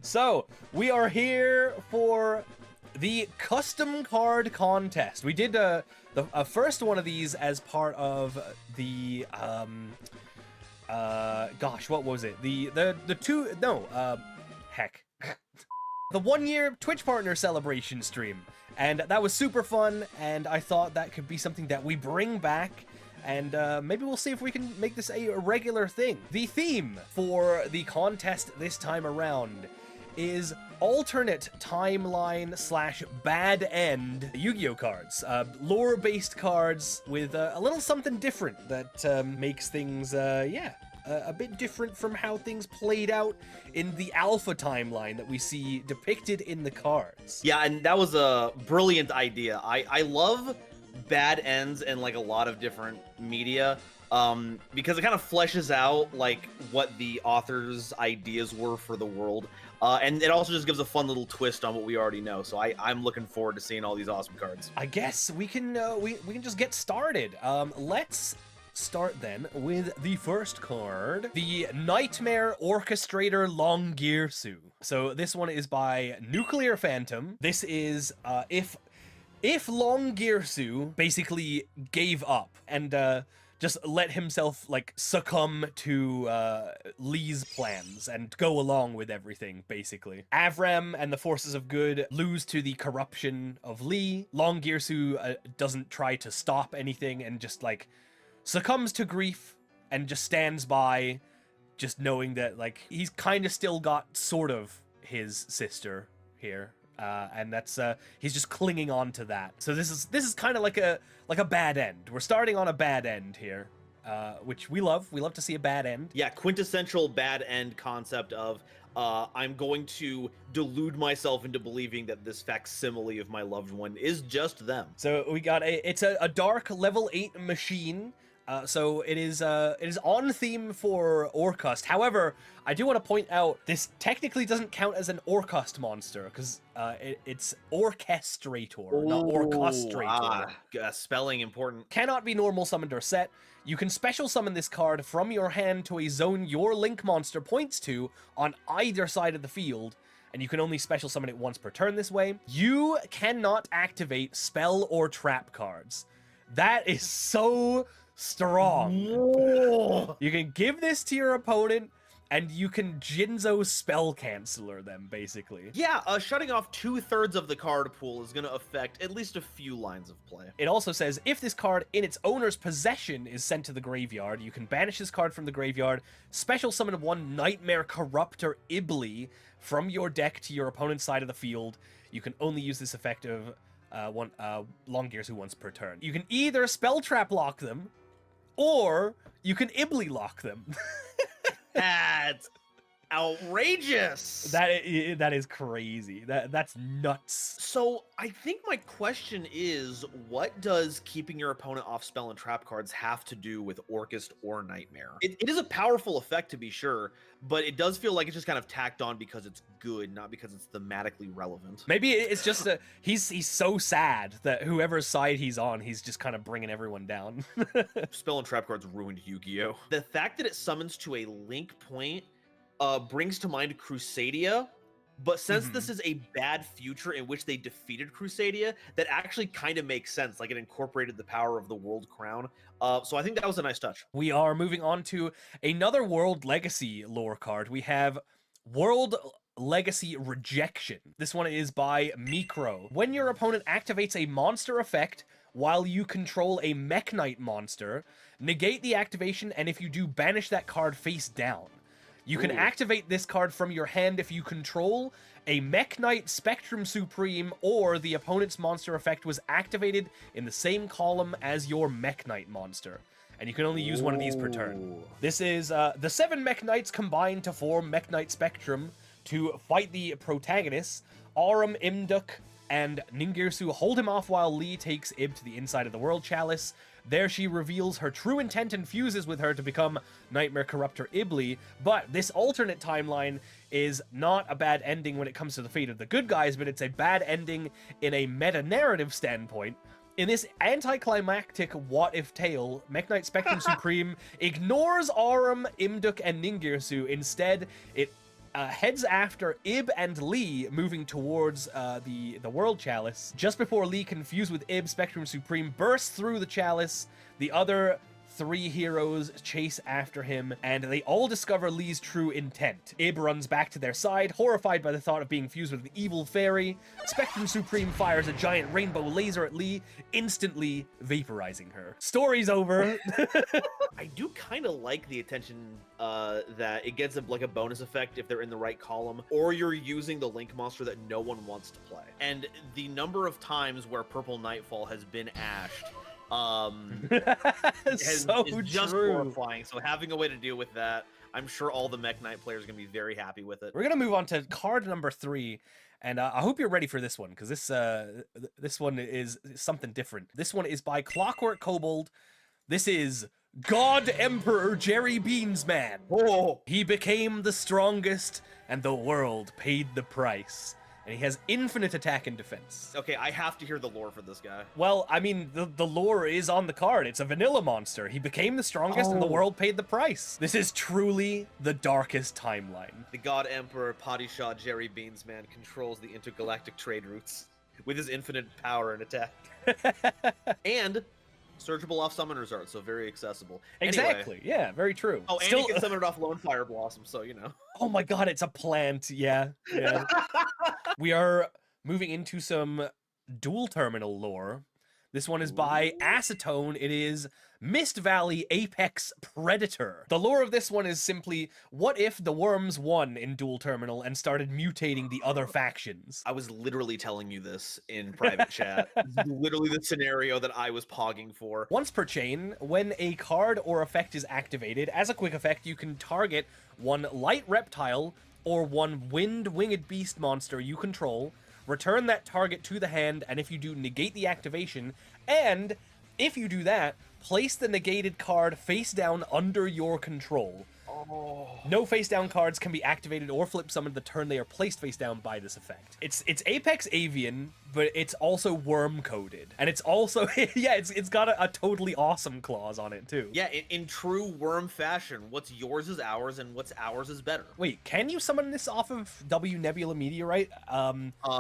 So, we are here for the custom card contest. We did the first one of these as part of the gosh, what was it? The 1 year Twitch partner celebration stream. And that was super fun, and I thought that could be something that we bring back, and maybe we'll see if we can make this a regular thing. The theme for the contest this time around is alternate timeline / bad end Yu-Gi-Oh cards. Lore-based cards with a little something different that makes things, a bit different from how things played out in the alpha timeline that we see depicted in the cards. Yeah, and that was a brilliant idea. I love bad ends in like a lot of different media because it kind of fleshes out like what the author's ideas were for the world. And it also just gives a fun little twist on what we already know. So I'm looking forward to seeing all these awesome cards. I guess we can just get started. Let's start then with the first card, the Nightmare Orchestrator Longirsu. So this one is by Nuclear Phantom. This is if Longirsu basically gave up and just let himself like succumb to Lee's plans and go along with everything, basically. Avram and the forces of good lose to the corruption of Lee. Longirsu doesn't try to stop anything and just like succumbs to grief and just stands by, just knowing that like he's kind of still got sort of his sister here. And that's he's just clinging on to that. So this is kind of like a bad end. We're starting on a bad end here, which we love. We love to see a bad end. Yeah, quintessential bad end concept of I'm going to delude myself into believing that this facsimile of my loved one is just them. So we got it's a dark level 8 machine. So it is on theme for Orcust. However, I do want to point out this technically doesn't count as an Orcust monster because it's Orchestrator, not Orchestrator. Spelling important. Cannot be normal summoned or set. You can special summon this card from your hand to a zone your Link monster points to on either side of the field, and you can only special summon it once per turn this way. You cannot activate spell or trap cards. That is so strong. Whoa. You can give this to your opponent, and you can Jinzo spell canceller them, basically. Yeah, shutting off 2/3 of the card pool is going to affect at least a few lines of play. It also says, if this card in its owner's possession is sent to the graveyard, you can banish this card from the graveyard, special summon one Nightmare Corruptor Elysium from your deck to your opponent's side of the field. You can only use this effect of Longirsu once per turn. You can either spell trap lock them, or you can Elysium lock them. That's outrageous. That is crazy. That's nuts. So I think my question is, what does keeping your opponent off spell and trap cards have to do with Orcust or Nightmare? It is a powerful effect, to be sure, but it does feel like it's just kind of tacked on because it's good, not because it's thematically relevant. Maybe it's just he's so sad that whoever's side he's on, he's just kind of bringing everyone down. Spell and trap cards ruined Yu-Gi-Oh! The fact that it summons to a link point brings to mind Crusadia, but since this is a bad future in which they defeated Crusadia, that actually kind of makes sense. Like, it incorporated the power of the World Crown. So I think that was a nice touch. We are moving on to another World Legacy lore card. We have World Legacy Rejection. This one is by Micro. When your opponent activates a monster effect while you control a Mech Knight monster, negate the activation, and if you do, banish that card face down. You can activate this card from your hand if you control a Mech Knight Spectrum Supreme, or the opponent's monster effect was activated in the same column as your Mech Knight monster. And you can only use one of these per turn. This is the 7 Mech Knights combined to form Mech Knight Spectrum to fight the protagonists. Aurum, Imduk, and Ningirsu hold him off while Lee takes Ib to the inside of the World Chalice. There she reveals her true intent and fuses with her to become Nightmare Corruptor Elysium, but this alternate timeline is not a bad ending when it comes to the fate of the good guys, but it's a bad ending in a meta-narrative standpoint. In this anticlimactic what-if tale, Mech Knight Spectrum Supreme ignores Aurum, Imduk, and Ningirsu. Instead, it heads after Ib and Lee, moving towards the World Chalice. Just before Lee, confused with Ib, Spectrum Supreme bursts through the chalice. The other 3 heroes chase after him, and they all discover Lee's true intent. Ib runs back to their side, horrified by the thought of being fused with an evil fairy. Spectrum Supreme fires a giant rainbow laser at Lee, instantly vaporizing her. Story's over. I do kind of like the attention that it gets like a bonus effect if they're in the right column, or you're using the Link monster that no one wants to play. And the number of times where Purple Nightfall has been ashed is just horrifying. So having a way to deal with that, I'm sure all the Mech Knight players are going to be very happy with it. We're going to move on to card number 3. And I hope you're ready for this one, because this one is something different. This one is by Clockwork Kobold. This is God Emperor Jerry Beansman. Oh. He became the strongest, and the world paid the price. And he has infinite attack and defense. Okay, I have to hear the lore for this guy. Well, I mean, the lore is on the card. It's a vanilla monster. He became the strongest, and the world paid the price. This is truly the darkest timeline. The God Emperor Padishah Jerry Beansman controls the intergalactic trade routes with his infinite power and attack. And searchable off Summoner's Art, so very accessible. Exactly, anyway. Yeah, very true. Oh, and you can summon it off Lone Fire Blossom, so you know. Oh my god, it's a plant, yeah. We are moving into some dual terminal lore. This one is by Acetone. It is Mist Valley Apex Predator. The lore of this one is simply, what if the worms won in dual terminal and started mutating the other factions? I was literally telling you this in private chat. This is literally the scenario that I was pogging for. Once per chain, when a card or effect is activated, as a quick effect, you can target one light reptile or one winged beast monster you control, return that target to the hand, and if you do, negate the activation, and if you do that, place the negated card face down under your control. Oh. No face down cards can be activated or flip summoned the turn they are placed face down by this effect. It's Apex Avian, but it's also worm coded, and it's also it's got a totally awesome clause on it too. Yeah, in true worm fashion, what's yours is ours, and what's ours is better. Wait, can you summon this off of W Nebula Meteorite?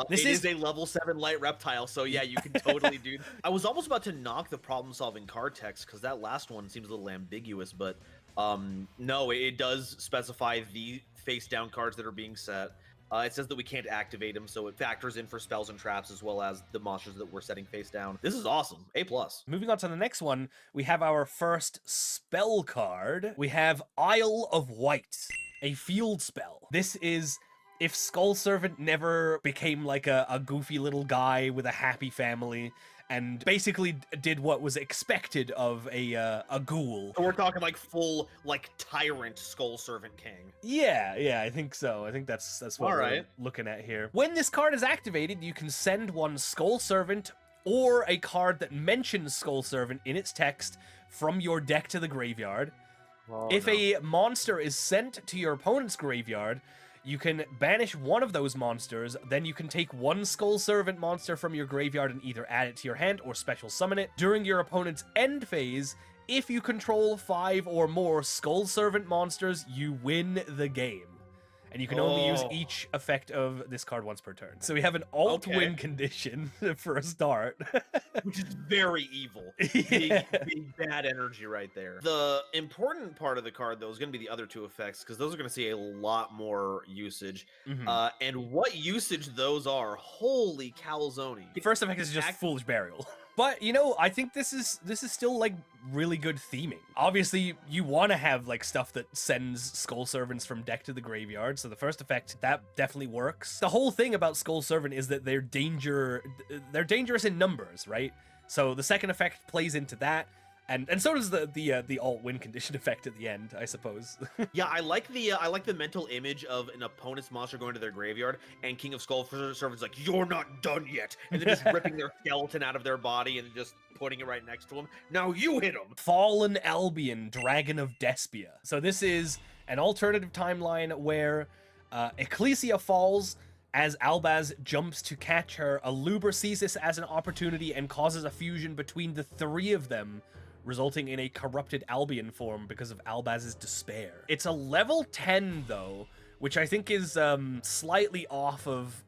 This is a level 7 light reptile, so yeah, you can totally do. I was almost about to knock the problem-solving card text because that last one seems a little ambiguous, but no, it does specify the face down cards that are being set. It says that we can't activate them, so it factors in for spells and traps as well as the monsters that we're setting face down. This is awesome. A+. Moving on to the next one, we have our first spell card. We have Isle of Wight, a field spell. This is if Skull Servant never became like a goofy little guy with a happy family and basically did what was expected of a ghoul. So we're talking like full, like, tyrant Skull Servant King. Yeah, I think so. I think that's what we're looking at here. When this card is activated, you can send one Skull Servant or a card that mentions Skull Servant in its text from your deck to the graveyard. If a monster is sent to your opponent's graveyard, you can banish one of those monsters, then you can take one Skull Servant monster from your graveyard and either add it to your hand or special summon it. During your opponent's end phase, if you control 5 or more Skull Servant monsters, you win the game. And you can only use each effect of this card once per turn. So we have an alt-win condition for a start. Which is very evil. Big bad energy right there. The important part of the card, though, is going to be the other 2 effects, because those are going to see a lot more usage. And what usage those are, holy calzone. The first effect is just Foolish Burial. But, you know, I think this is still, like, really good theming. Obviously, you want to have, like, stuff that sends Skull Servants from deck to the graveyard, so the first effect, that definitely works. The whole thing about Skull Servant is that they're dangerous in numbers, right? So the second effect plays into that, and so does the alt-win condition effect at the end, I suppose. Yeah, I like the mental image of an opponent's monster going to their graveyard and King of Skull Servant's like, "You're not done yet," and then just ripping their skeleton out of their body and just putting it right next to him. Now you hit him. Fallen Albion, Dragon of Despia. So this is an alternative timeline where Ecclesia falls. As Albaz jumps to catch her, a Luber sees this as an opportunity and causes a fusion between the 3 of them, resulting in a corrupted Albion form because of Albaz's despair. It's a level 10, though, which I think is slightly off of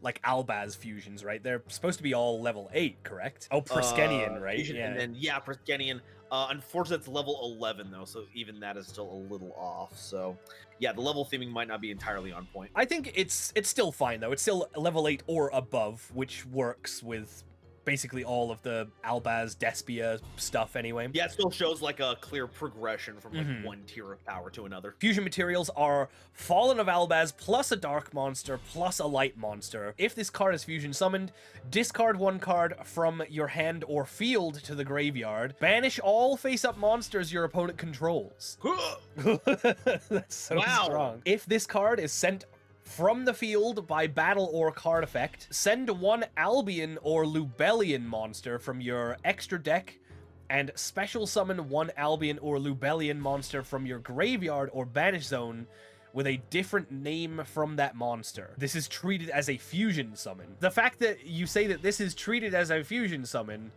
like Albaz fusions, right? They're supposed to be all level 8, correct? Oh, Priskenian, right? Fusion, and then Priskenian. Unfortunately, it's level 11 though, so even that is still a little off. So, yeah, the level theming might not be entirely on point. I think it's still fine though. It's still level 8 or above, which works with basically all of the Albaz Despia stuff anyway. Yeah, it still shows like a clear progression from like one tier of power to another. Fusion materials are Fallen of Albaz plus a dark monster plus a light monster. If this card is fusion summoned, discard 1 card from your hand or field to the graveyard. Banish all face-up monsters your opponent controls. That's so strong. If this card is sent from the field by battle or card effect, send 1 Albion or Lubellian monster from your extra deck and special summon 1 Albion or Lubellian monster from your graveyard or banish zone with a different name from that monster. This is treated as a fusion summon. The fact that you say that this is treated as a fusion summon,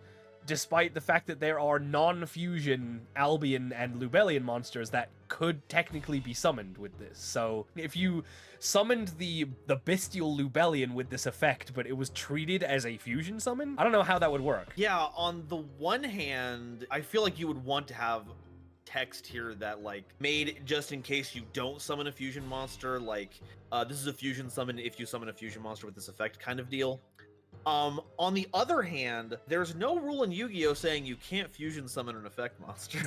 despite the fact that there are non-fusion Albion and Lubellian monsters that could technically be summoned with this. So if you summoned the bestial Lubellian with this effect, but it was treated as a fusion summon, I don't know how that would work. Yeah, on the one hand, I feel like you would want to have text here that like made just in case you don't summon a fusion monster, like this is a fusion summon if you summon a fusion monster with this effect kind of deal. On the other hand, there's no rule in Yu-Gi-Oh saying you can't fusion summon an effect monster.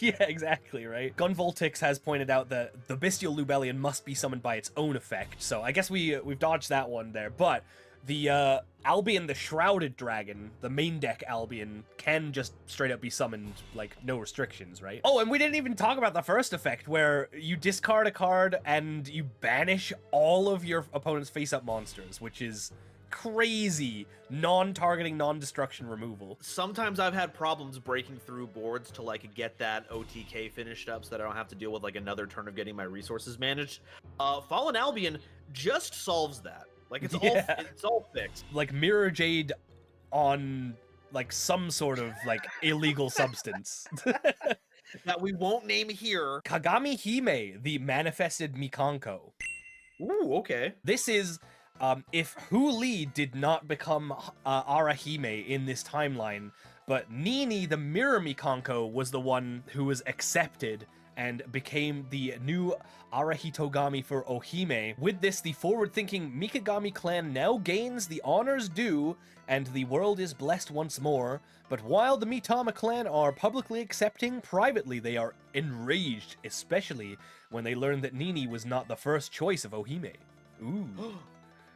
Yeah, exactly, right? Gunvoltix has pointed out that the bestial Lubellian must be summoned by its own effect, so I guess we've dodged that one there, but the Albion the Shrouded Dragon, the main deck Albion, can just straight up be summoned, like, no restrictions, right? Oh, and we didn't even talk about the first effect, where you discard a card and you banish all of your opponent's face-up monsters, which is crazy non-targeting, non-destruction removal. Sometimes I've had problems breaking through boards to like get that OTK finished up so that I don't have to deal with like another turn of getting my resources managed. Fallen Albion just solves that. Like it's all fixed. Like Mirror Jade on like some sort of like illegal substance. That we won't name here. Kagamihime, the manifested Mikanko. Ooh, okay. This is if Hu Li did not become Arahime in this timeline, but Nini, the Mirror Mikanko, was the one who was accepted and became the new Arahitogami for Ohime. With this, the forward-thinking Mikagami clan now gains the honors due, and the world is blessed once more. But while the Mitama clan are publicly accepting, privately they are enraged, especially when they learn that Nini was not the first choice of Ohime. Ooh.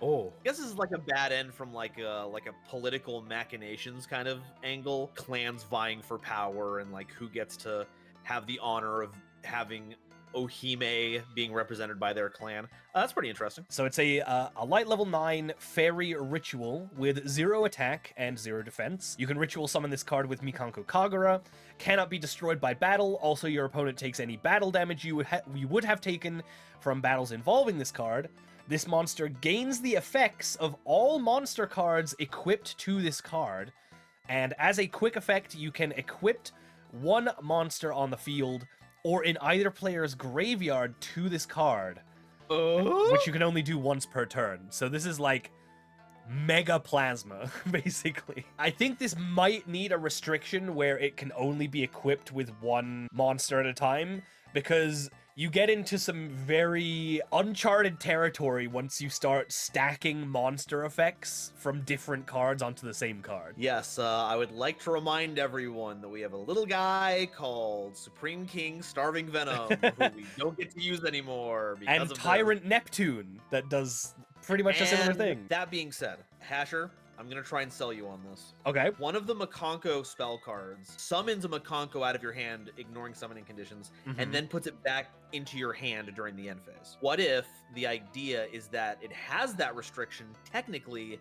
Oh, I guess this is like a bad end from like a political machinations kind of angle. Clans vying for power and like who gets to have the honor of having Ohime being represented by their clan. That's pretty interesting. So it's a light level 9 fairy ritual with 0 attack and 0 defense. You can ritual summon this card with Mikanko Kagura. Cannot be destroyed by battle. Also, your opponent takes any battle damage you would have taken from battles involving this card. This monster gains the effects of all monster cards equipped to this card, and as a quick effect, you can equip 1 monster on the field or in either player's graveyard to this card, which you can only do once per turn. So this is like mega plasma, basically. I think this might need a restriction where it can only be equipped with 1 monster at a time, because you get into some very uncharted territory once you start stacking monster effects from different cards onto the same card. Yes, I would like to remind everyone that we have a little guy called Supreme King Starving Venom, who we don't get to use anymore because and of Tyrant Neptune, that does pretty much a similar thing. That being said, Hasher, I'm going to try and sell you on this. Okay. One of the Mikanko spell cards summons a Mikanko out of your hand, ignoring summoning conditions, and then puts it back into your hand during the end phase. What if the idea is that it has that restriction, technically,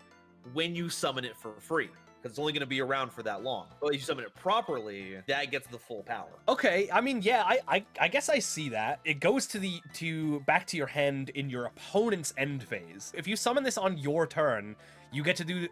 when you summon it for free? Because it's only going to be around for that long. But if you summon it properly, that gets the full power. Okay, I mean, yeah, I guess I see that. It goes to back to your hand in your opponent's end phase. If you summon this on your turn, you get to do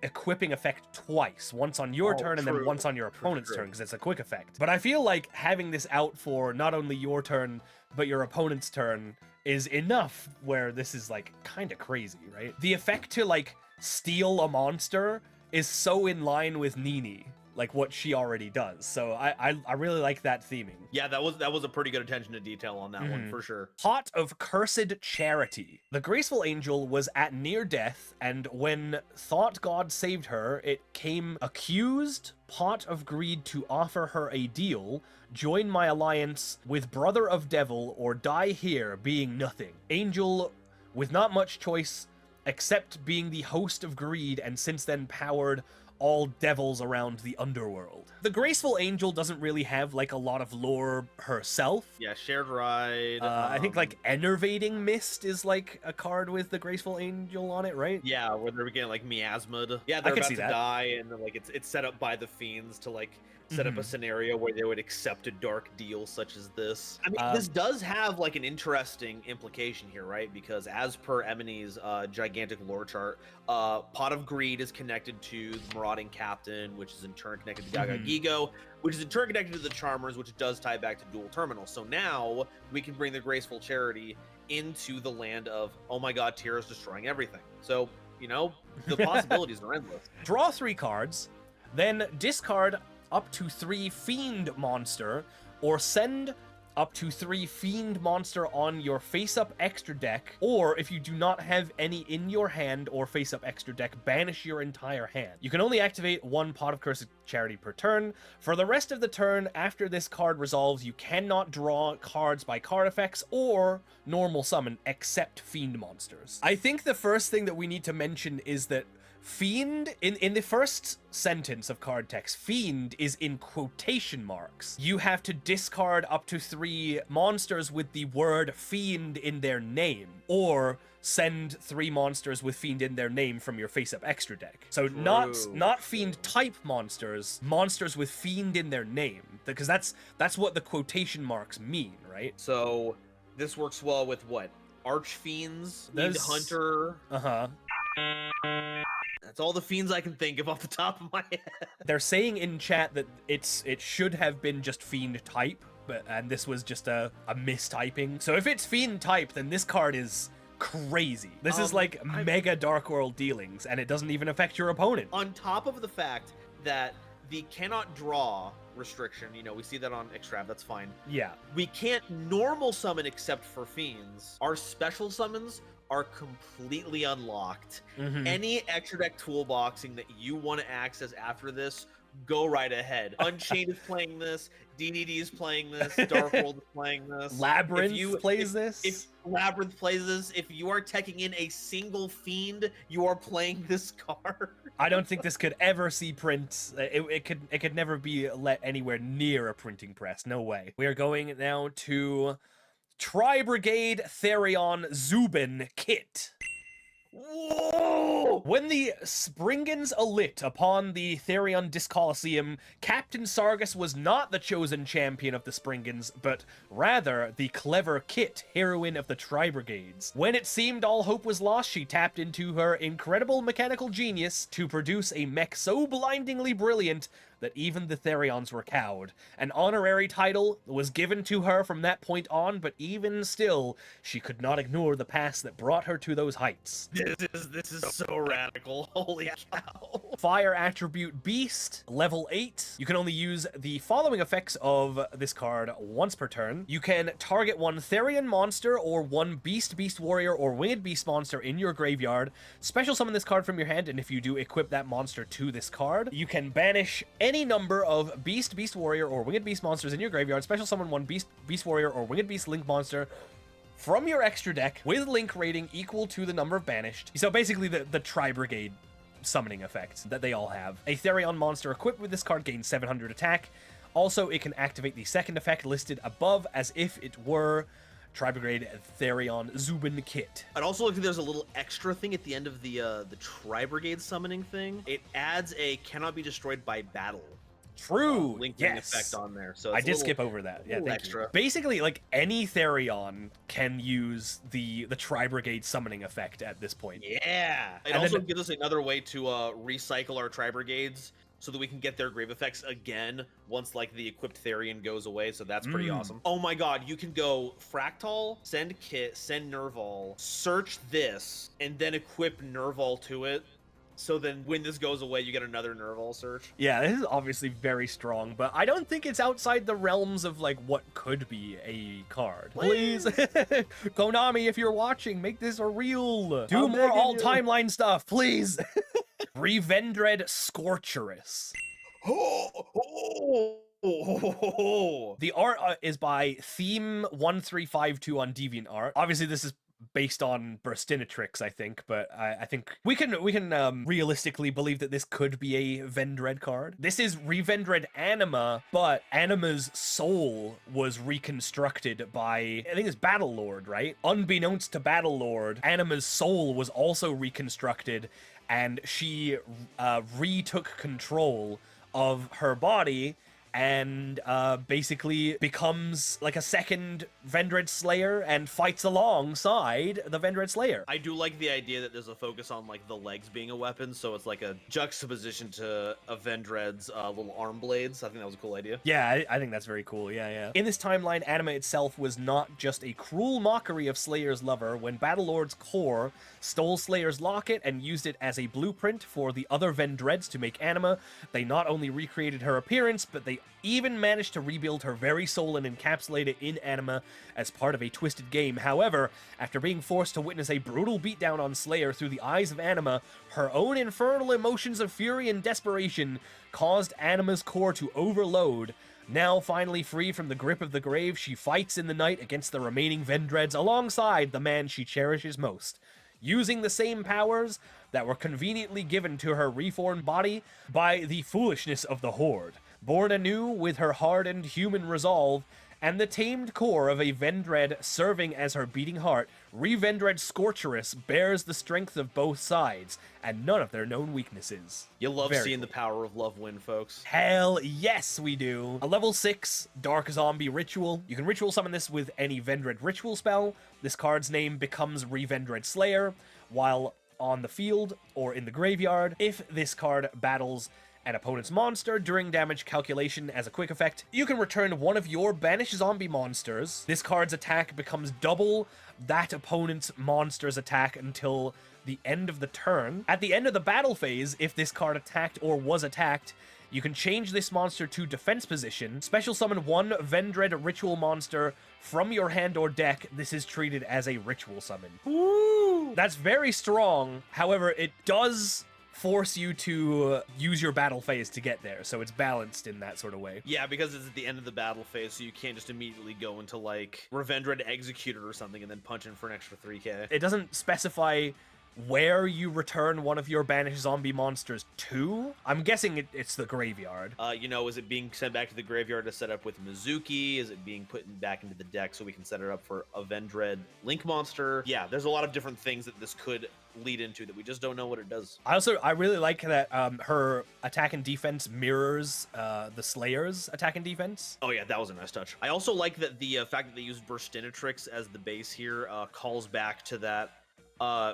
equipping effect twice, once on your turn and then true. once on your opponent's turn, because it's a quick effect. But I feel like having this out for not only your turn, but your opponent's turn is enough where this is like kind of crazy, right? The effect to like steal a monster is so in line with Nini, like what she already does. So I really like that theming. Yeah, that was a pretty good attention to detail on that one for sure. Pot of Cursed Charity. The graceful angel was at near death, and when Thought God saved her, it came accused Pot of Greed to offer her a deal. Join my alliance with Brother of Devil or die here being nothing. Angel with not much choice except being the host of greed, and since then powered all devils around the underworld. The graceful angel doesn't really have like a lot of lore herself. Yeah, shared ride. I think like Enervating Mist is like a card with the graceful angel on it, right? Yeah, where they're getting like miasmid. Yeah, they're could about see to that. die, and then like it's set up by the fiends to like set up a scenario where they would accept a dark deal such as this. I mean, this does have like an interesting implication here, right? Because as per Eminemy's gigantic lore chart, Pot of Greed is connected to the Marauding Captain, which is in turn connected to Yugioh, which is in turn connected to the Charmers, which does tie back to Dual Terminal. So now we can bring the Graceful Charity into the land of, oh my god, Tierra's destroying everything. So, you know, the possibilities are endless. Draw 3 cards, then discard up to 3 Fiend monster, or send up to 3 Fiend monster on your face-up extra deck, or if you do not have any in your hand or face-up extra deck, banish your entire hand. You can only activate 1 Pot of Cursed Charity per turn. For the rest of the turn, after this card resolves, you cannot draw cards by card effects or normal summon except Fiend monsters. I think the first thing that we need to mention is that Fiend, in the first sentence of card text, Fiend is in quotation marks. You have to discard up to 3 monsters with the word Fiend in their name, or send 3 monsters with Fiend in their name from your face-up extra deck. So not Fiend type monsters, monsters with Fiend in their name, because that's what the quotation marks mean, right? So this works well with what? Archfiends, Fiend Hunter. That's all the fiends I can think of off the top of my head. They're saying in chat that it should have been just Fiend type, and this was just a mistyping. So if it's Fiend type, then this card is crazy. This is like mega Dark World dealings, and it doesn't even affect your opponent. On top of the fact that the cannot draw restriction, you know, we see that on Extrav, that's fine. Yeah. We can't normal summon except for fiends. Our special summons are completely unlocked. Any extra deck toolboxing that you want to access after this, go right ahead. Unchained is playing this, DDD is playing this, Dark World is playing this. Labyrinth plays this. If Labyrinth plays this, if you are teching in a single fiend, you are playing this card. I don't think this could ever see print. It could never be let anywhere near a printing press. No way. We are going now to Tri-Brigade Therion Zubin Kit. Whoa! When the Springans alit upon the Therion Discoliseum, Captain Sargus was not the chosen champion of the Springans, but rather the clever Kit, heroine of the Tri-Brigades. When it seemed all hope was lost, she tapped into her incredible mechanical genius to produce a mech so blindingly brilliant that even the Therions were cowed. An honorary title was given to her from that point on, but even still, she could not ignore the past that brought her to those heights. This is so radical. Holy cow. Fire attribute Beast, level 8. You can only use the following effects of this card once per turn. You can target 1 Therion monster or 1 Beast Warrior or Winged Beast monster in your graveyard. Special summon this card from your hand, and if you do, equip that monster to this card. You can banish any number of Beast Warrior, or Winged Beast monsters in your graveyard. Special summon 1 Beast Warrior or Winged Beast Link monster from your extra deck with Link rating equal to the number of banished. So basically the Tri-Brigade summoning effect that they all have. A Therion monster equipped with this card gains 700 attack. Also, it can activate the second effect listed above as if it were Tri-Brigade Therion Zubin Kit. I'd also like to there's a little extra thing at the end of the Tri-Brigade summoning thing. It adds a cannot be destroyed by battle True. lingering Yes. effect on there. So I it's did skip over that. Yeah, thank extra. you. Basically, like any Therion can use the Tri-Brigade summoning effect at this point. Yeah. It And also then- gives us another way to recycle our Tri-Brigades so that we can get their grave effects again once like the equipped Therion goes away. So that's pretty awesome. Oh my god, you can go Fractal, send Kit, send Nerval, search this, and then equip Nerval to it. So then when this goes away, you get another Nerval search. Yeah, this is obviously very strong, but I don't think it's outside the realms of like what could be a card. Please, Konami, if you're watching, make this a real. Do I'm more begging all you. timeline stuff, please. Revendred Scorcherous. The art is by Theme1352 on DeviantArt. Obviously, this is based on Burstinatrix, I think, but I think we can realistically believe that this could be a Vendred card. This is Revendred Anima, but Anima's soul was reconstructed by, I think it's Battlelord, right? Unbeknownst to Battlelord, Anima's soul was also reconstructed, and she retook control of her body and basically becomes like a second Vendred Slayer and fights alongside the Vendred Slayer. I do like the idea that there's a focus on like the legs being a weapon, so it's like a juxtaposition to a Vendred's little arm blades. I think that was a cool idea. Yeah, I think that's very cool. Yeah. In this timeline, Anima itself was not just a cruel mockery of Slayer's lover. When Battlelord's core stole Slayer's locket and used it as a blueprint for the other Vendreds to make Anima, they not only recreated her appearance, but they even managed to rebuild her very soul and encapsulate it in Anima as part of a twisted game. However, after being forced to witness a brutal beatdown on Slayer through the eyes of Anima, her own infernal emotions of fury and desperation caused Anima's core to overload. Now finally free from the grip of the grave, she fights in the night against the remaining Vendreds alongside the man she cherishes most. Using the same powers that were conveniently given to her reformed body by the foolishness of the Horde. Born anew with her hardened human resolve and the tamed core of a Vendred serving as her beating heart, Revendred Scorcherous bears the strength of both sides and none of their known weaknesses. You love Very seeing the power of love win, folks. Hell yes, we do. A level 6 Dark Zombie Ritual. You can ritual summon this with any Vendred ritual spell. This card's name becomes Revendred Slayer while on the field or in the graveyard. If this card battles an opponent's monster during damage calculation as a quick effect, you can return one of your banished zombie monsters. This card's attack becomes double that opponent's monster's attack until the end of the turn. At the end of the battle phase, if this card attacked or was attacked, you can change this monster to defense position, special summon one Vendred ritual monster from your hand or deck. This is treated as a ritual summon. Woo! That's very strong. However, it does force you to use your battle phase to get there, so it's balanced in that sort of way. Yeah, because it's at the end of the battle phase, so you can't just immediately go into like Revendred Executor or something and then punch in for an extra 3k. It doesn't specify where you return one of your banished zombie monsters to. I'm guessing it's the graveyard. Is it being sent back to the graveyard to set up with Mizuki? Is it being put back into the deck so we can set it up for a Vendred Link monster? Yeah, there's a lot of different things that this could lead into that we just don't know what it does. I really like that her attack and defense mirrors the Slayer's attack and defense. Oh yeah, that was a nice touch. I also like that the fact that they used Burstinatrix as the base here calls back to that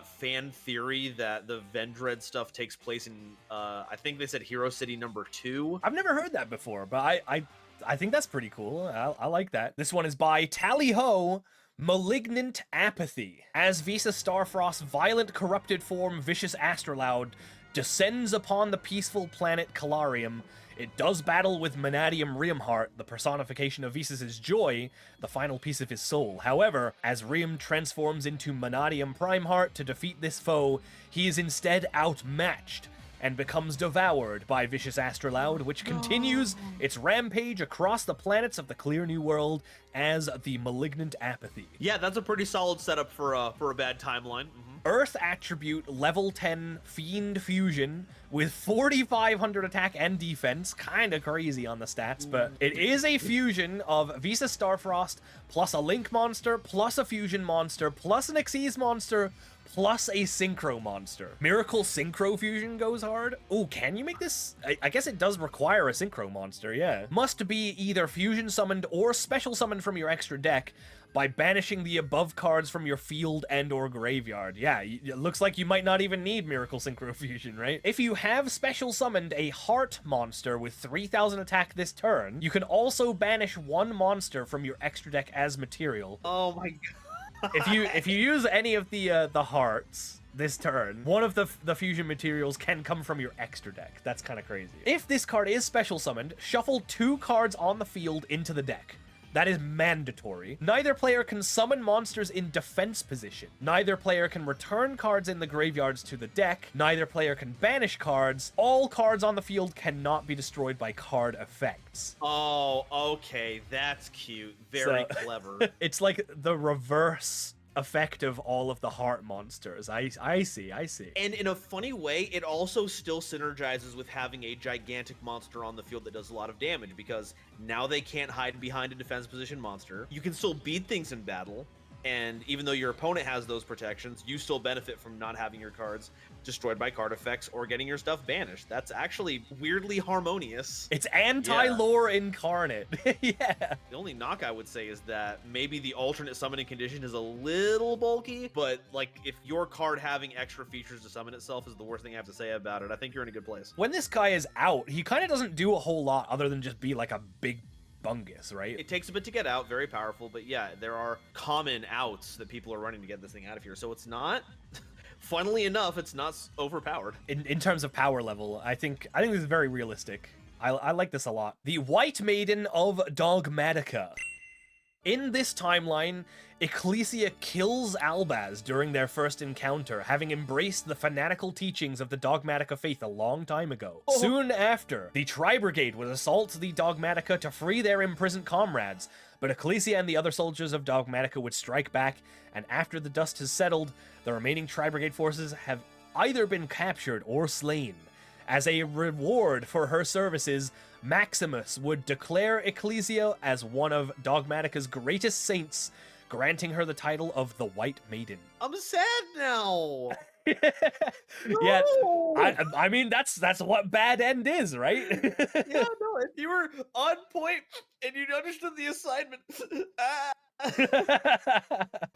fan theory that the Vendred stuff takes place in I think they said Hero City number 2. I've never heard that before, but I think that's pretty cool. I like that. This one is by Tally Ho. Malignant Apathy. As Visa Starfrost's violent corrupted form Vicious Astrolaud descends upon the peaceful planet Calarium, it does battle with Manadium Riemheart, the personification of Visas' joy, the final piece of his soul. However, as Riem transforms into Manadium Primeheart to defeat this foe, he is instead outmatched and becomes devoured by Vicious Astrolaud, which continues its rampage across the planets of the Clear New World as the Malignant Apathy. Yeah, that's a pretty solid setup for a bad timeline. Earth attribute level 10 Fiend Fusion with 4,500 attack and defense. Kind of crazy on the stats, but it is a fusion of Visa Starfrost plus a Link monster plus a Fusion monster plus an Xyz monster plus a Synchro monster. Miracle Synchro Fusion goes hard. Oh, can you make this? I guess it does require a Synchro monster, yeah. Must be either fusion summoned or special summoned from your extra deck by banishing the above cards from your field and or graveyard. Yeah, it looks like you might not even need Miracle Synchro Fusion, right? If you have special summoned a Heart monster with 3000 attack this turn, you can also banish one monster from your extra deck as material. Oh my god. If you use any of the Hearts this turn, one of the fusion materials can come from your extra deck. That's kind of crazy. If this card is special summoned, shuffle 2 cards on the field into the deck. That is mandatory. Neither player can summon monsters in defense position. Neither player can return cards in the graveyards to the deck. Neither player can banish cards. All cards on the field cannot be destroyed by card effects. Oh, okay. That's cute. Very clever. It's like the reverse effect of all of the Heart monsters. I see. And in a funny way, it also still synergizes with having a gigantic monster on the field that does a lot of damage, because now they can't hide behind a defense position monster. You can still beat things in battle, and even though your opponent has those protections, you still benefit from not having your cards destroyed by card effects or getting your stuff banished. That's actually weirdly harmonious. It's anti-lore incarnate. Yeah. The only knock I would say is that maybe the alternate summoning condition is a little bulky, but like if your card having extra features to summon itself is the worst thing I have to say about it, I think you're in a good place. When this guy is out, he kind of doesn't do a whole lot other than just be like a big bungus, right? It takes a bit to get out, very powerful, but yeah, there are common outs that people are running to get this thing out of here, so it's not... Funnily enough, it's not overpowered. In terms of power level, I think this is very realistic. I like this a lot. The White Maiden of Dogmatica. In this timeline, Ecclesia kills Albaz during their first encounter, having embraced the fanatical teachings of the Dogmatica faith a long time ago. Oh. Soon after, the Tri-Brigade would assault the Dogmatica to free their imprisoned comrades, but Ecclesia and the other soldiers of Dogmatica would strike back, and after the dust has settled, the remaining Tri-Brigade forces have either been captured or slain. As a reward for her services, Maximus would declare Ecclesia as one of Dogmatica's greatest saints, granting her the title of the White Maiden. I'm sad now. Yeah, I mean that's what bad end is, right? Yeah, no, you were on point and you understood the assignment.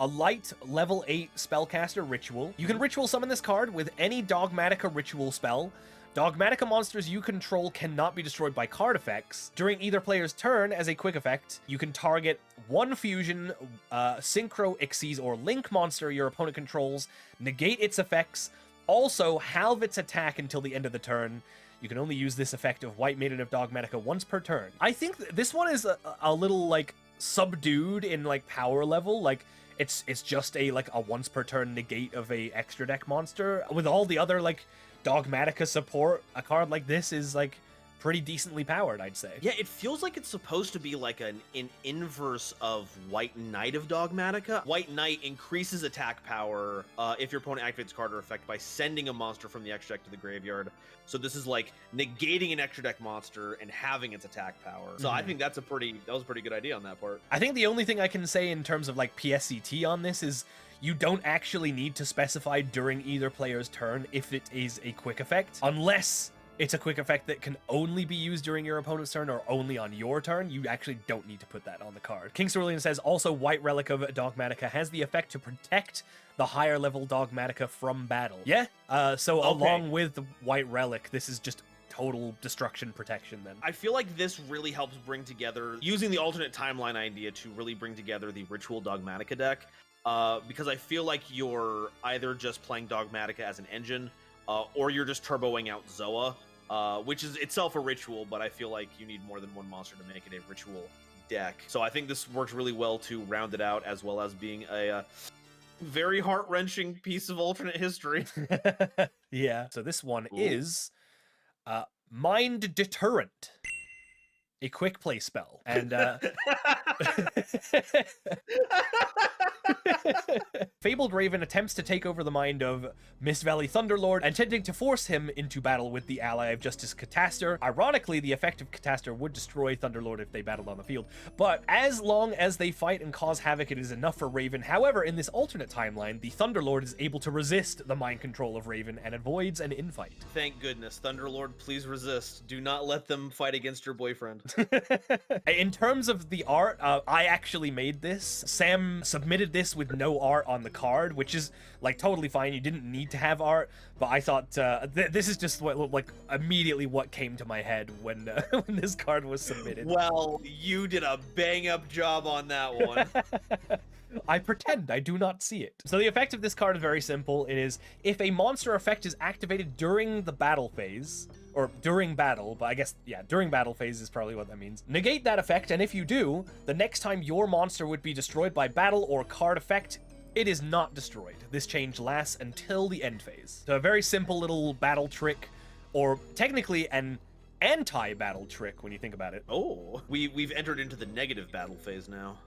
A light level 8 spellcaster ritual. You can ritual summon this card with any Dogmatica ritual spell. Dogmatica monsters you control cannot be destroyed by card effects. During either player's turn, as a quick effect, you can target one fusion, Synchro, Xyz, or Link monster your opponent controls, negate its effects, also halve its attack until the end of the turn. You can only use this effect of White Maiden of Dogmatica once per turn. I think this one is a little, like, subdued in, like, power level. Like, it's just a once per turn negate of a extra deck monster. With all the other, like, Dogmatica support, a card like this is like pretty decently powered, I'd say. Yeah, it feels like it's supposed to be like an inverse of White Knight of Dogmatica. White Knight increases attack power if your opponent activates card or effect by sending a monster from the extra deck to the graveyard. So this is like negating an extra deck monster and having its attack power. So I think that was a pretty good idea on that part. I think the only thing I can say in terms of like PSCT on this is you don't actually need to specify during either player's turn if it is a quick effect. Unless it's a quick effect that can only be used during your opponent's turn or only on your turn, you actually don't need to put that on the card. King Cerulean says, also White Relic of Dogmatica has the effect to protect the higher level Dogmatica from battle. Yeah, so okay. Along with the White Relic, this is just total destruction protection then. I feel like this really helps bring together, using the alternate timeline idea to really bring together the Ritual Dogmatica deck. Because I feel like you're either just playing Dogmatica as an engine, or you're just turboing out Zoa, which is itself a ritual, but I feel like you need more than one monster to make it a ritual deck. So I think this works really well to round it out, as well as being a very heart-wrenching piece of alternate history. Yeah, so this one is Mind Deterrent. A quick play spell. And Fabled Raven attempts to take over the mind of Mist Valley Thunderlord, attempting to force him into battle with the ally of Justice Catastor. Ironically, the effect of Catastor would destroy Thunderlord if they battled on the field, but as long as they fight and cause havoc, it is enough for Raven. However, in this alternate timeline, the Thunderlord is able to resist the mind control of Raven and avoids an infight. Thank goodness. Thunderlord, please resist. Do not let them fight against your boyfriend. In terms of the art, I actually made this. Sam submitted this with no art on the card, which is like totally fine. You didn't need to have art, but I thought this is just what like immediately what came to my head when when this card was submitted. Well, you did a bang-up job on that one. I pretend I do not see it. So the effect of this card is very simple. It is if a monster effect is activated during the battle phase, or during battle, but I guess, yeah, during battle phase is probably what that means. Negate that effect, and if you do, the next time your monster would be destroyed by battle or card effect, it is not destroyed. This change lasts until the end phase. So a very simple little battle trick, or technically an anti-battle trick when you think about it. Oh, we've entered into the negative battle phase now.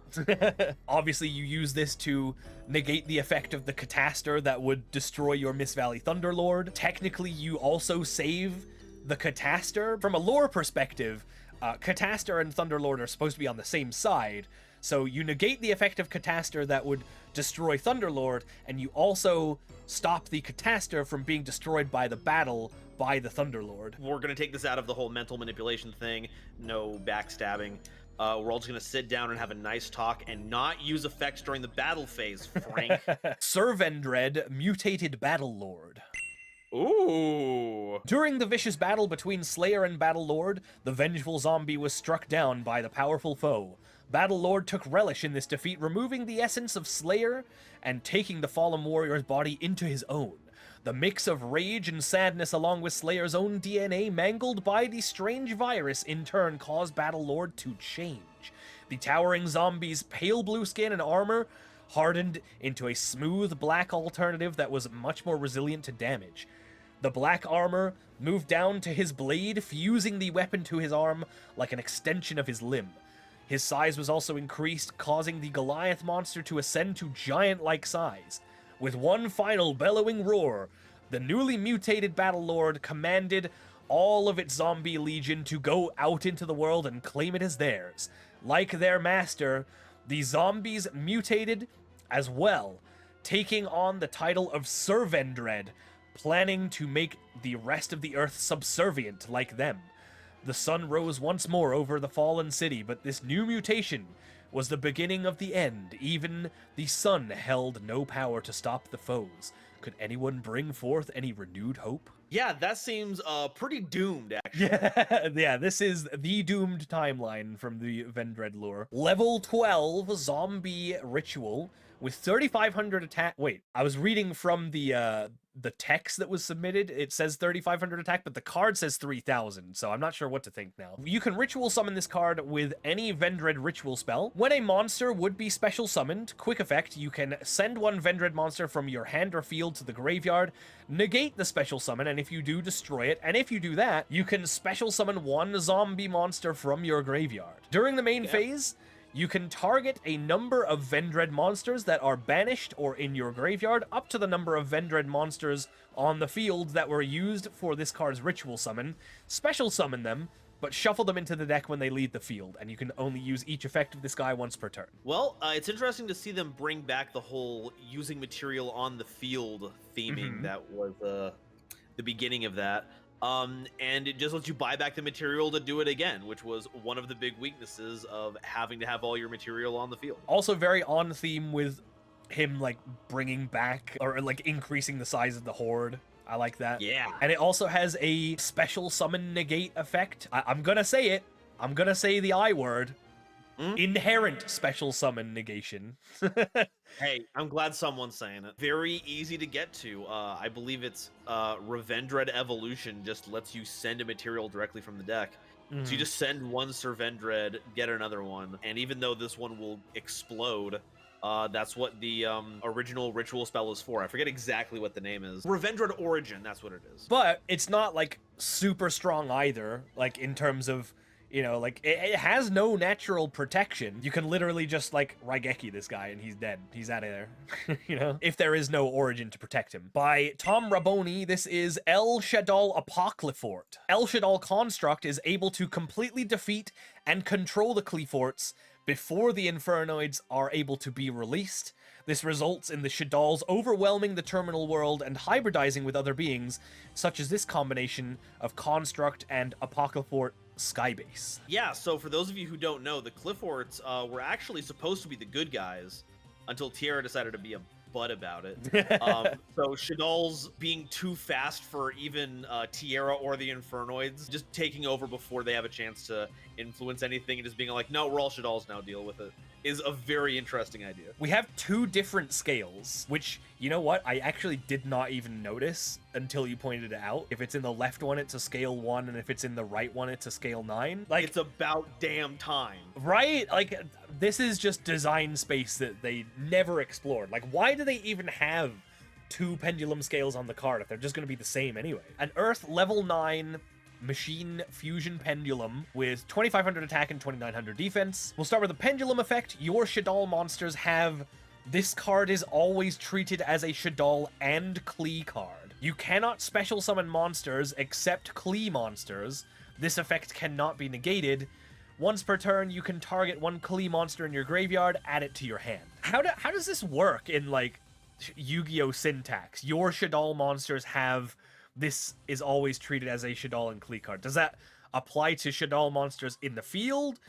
Obviously, you use this to negate the effect of the Catastor that would destroy your Mist Valley Thunderlord. Technically, you also save the Catastor. From a lore perspective, Catastor and Thunderlord are supposed to be on the same side, so you negate the effect of Catastor that would destroy Thunderlord, and you also stop the Catastor from being destroyed by the battle by the Thunderlord. We're going to take this out of the whole mental manipulation thing, no backstabbing. We're all just going to sit down and have a nice talk and not use effects during the battle phase, Frank. Servendred, Mutated Battle Lord. Ooh. During the vicious battle between Slayer and Battle Lord, the vengeful zombie was struck down by the powerful foe. Battle Lord took relish in this defeat, removing the essence of Slayer and taking the fallen warrior's body into his own. The mix of rage and sadness along with Slayer's own DNA mangled by the strange virus in turn caused Battle Lord to change. The towering zombie's pale blue skin and armor hardened into a smooth black alternative that was much more resilient to damage. The black armor moved down to his blade, fusing the weapon to his arm like an extension of his limb. His size was also increased, causing the Goliath monster to ascend to giant-like size. With one final bellowing roar, the newly mutated Battle Lord commanded all of its zombie legion to go out into the world and claim it as theirs. Like their master, the zombies mutated as well, taking on the title of Servendred, planning to make the rest of the earth subservient like them. The sun rose once more over the fallen city, but this new mutation was the beginning of the end. Even the sun held no power to stop the foes. Could anyone bring forth any renewed hope? Yeah, that seems pretty doomed, actually. Yeah, this is the doomed timeline from the Vendred lore. Level 12 zombie ritual with 3,500 attack. Wait, I was reading from the text that was submitted. It says 3,500 attack, but the card says 3,000, so I'm not sure what to think now. You can ritual summon this card with any Vendred ritual spell. When a monster would be special summoned, quick effect, you can send one Vendred monster from your hand or field to the graveyard, negate the special summon, and if you do, destroy it. And if you do that, you can special summon one zombie monster from your graveyard. During the main phase, you can target a number of Vendred monsters that are banished or in your graveyard, up to the number of Vendred monsters on the field that were used for this card's ritual summon. Special summon them, but shuffle them into the deck when they leave the field, and you can only use each effect of this guy once per turn. Well, it's interesting to see them bring back the whole using material on the field theming that was the beginning of that. And it just lets you buy back the material to do it again, which was one of the big weaknesses of having to have all your material on the field. Also very on theme with him, like, bringing back, or, like, increasing the size of the horde. I like that. Yeah. And it also has a special summon negate effect. I'm gonna say it. I'm gonna say the I word. Inherent special summon negation. Hey, I'm glad someone's saying it. Very easy to get to. I believe it's Revendred Evolution just lets you send a material directly from the deck. So you just send one Servendred, get another one, and even though this one will explode, that's what the original ritual spell is for. I forget exactly what the name is. Revendred Origin, that's what it is. But it's not, like, super strong either, like, in terms of You know, like, it has no natural protection. You can literally just, like, Raigeki this guy, and he's dead. He's out of there, you know? If there is no origin to protect him. By Tom Raboni, this is El Shadal Apocryphed. El Shadal Construct is able to completely defeat and control the Qliphorts before the Infernoids are able to be released. This results in the Shadals overwhelming the terminal world and hybridizing with other beings, such as this combination of Construct and Apocryphort Skybase. Yeah, so for those of you who don't know, the Qliphorts were actually supposed to be the good guys until Tierra decided to be a butt about it. So Shadal's being too fast for even Tierra or the Infernoids, just taking over before they have a chance to influence anything and just being like, no, we're all Shadals now, deal with it, is a very interesting idea. We have two different scales, which, you know what, I actually did not even notice until you pointed it out. If it's in the left one, it's a scale 1, and if it's in the right one, it's a scale 9. Like, it's about damn time. Right? Like, this is just design space that they never explored. Like, why do they even have two pendulum scales on the card if they're just going to be the same anyway? An Earth level 9 Machine Fusion Pendulum with 2500 attack and 2900 defense. We'll start with the Pendulum effect. Your Shadal monsters have... This card is always treated as a Shadal and Qli card. You cannot special summon monsters except Qli monsters. This effect cannot be negated. Once per turn, you can target one Qli monster in your graveyard, add it to your hand. How does this work in, like, Yu-Gi-Oh! Syntax? Your Shadal monsters have... This is always treated as a Shadal and Qli card. Does that apply to Shadal monsters in the field?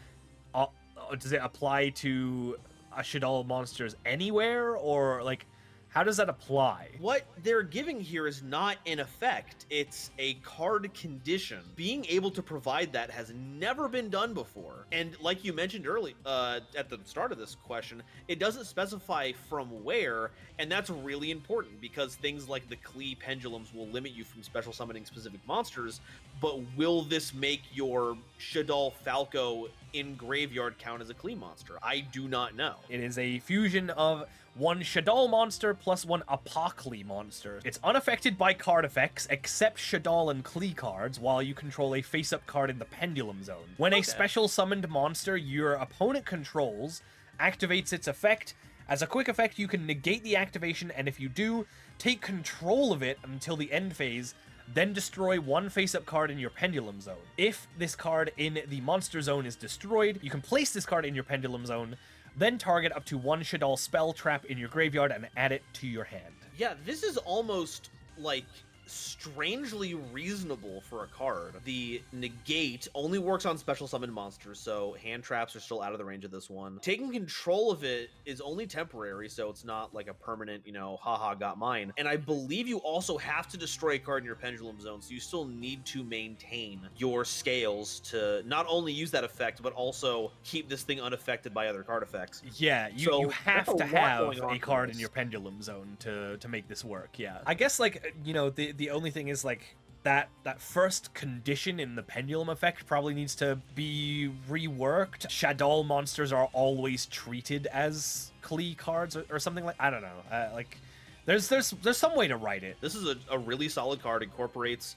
Does it apply to Shadal monsters anywhere? Or, like, how does that apply? What they're giving here is not an effect, it's a card condition. Being able to provide that has never been done before. And like you mentioned early, at the start of this question, it doesn't specify from where, and that's really important because things like the Qli pendulums will limit you from special summoning specific monsters, but will this make your Shadal Falco in graveyard count as a Qli monster? I do not know. It is a fusion of one Shadal monster plus one Apocryphed monster. It's unaffected by card effects except Shadal and Qli cards while you control a face-up card in the Pendulum Zone. When a special summoned monster your opponent controls activates its effect, as a quick effect you can negate the activation, and if you do, take control of it until the end phase, then destroy one face-up card in your Pendulum Zone. If this card in the Monster Zone is destroyed, you can place this card in your Pendulum Zone, then target up to one Shadal spell trap in your graveyard and add it to your hand. Yeah, this is almost, like, strangely reasonable for a card. The negate only works on special summon monsters, so hand traps are still out of the range of this one. Taking control of it is only temporary, so it's not like a permanent, you know, haha, got mine. And I believe you also have to destroy a card in your Pendulum Zone, so you still need to maintain your scales to not only use that effect, but also keep this thing unaffected by other card effects. Yeah, you have to have a card in your Pendulum Zone to make this work, yeah. I guess, like, you know, the only thing is, like, that first condition in the Pendulum effect probably needs to be reworked. Shadal monsters are always treated as Qli cards or something like, I don't know. Like, there's some way to write it. This is a really solid card. Incorporates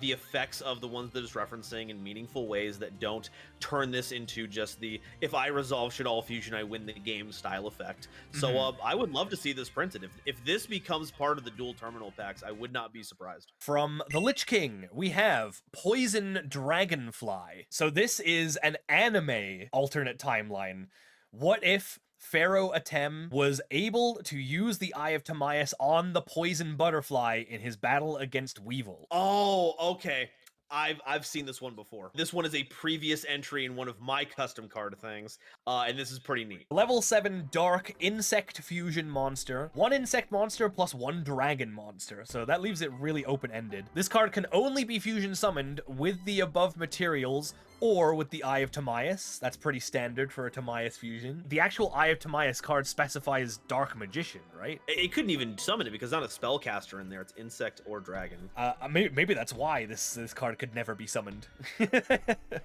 the effects of the ones that it's referencing in meaningful ways that don't turn this into just the, if I resolve Shadal Fusion, I win the game style effect. So I would love to see this printed. If this becomes part of the dual terminal packs, I would not be surprised. From the Lich King, we have Poison Dragonfly. So this is an anime alternate timeline. What if Pharaoh Atem was able to use the Eye of Timaeus on the poison butterfly in his battle against Weevil? Oh, okay. I've seen this one before. This one is a previous entry in one of my custom card things, and this is pretty neat. Level 7 Dark Insect Fusion Monster. One insect monster plus one dragon monster, so that leaves it really open-ended. This card can only be fusion summoned with the above materials or with the Eye of Timaeus. That's pretty standard for a Timaeus fusion. The actual Eye of Timaeus card specifies Dark Magician, right? It couldn't even summon it because it's not a spellcaster in there. It's insect or dragon. Maybe that's why this card could never be summoned.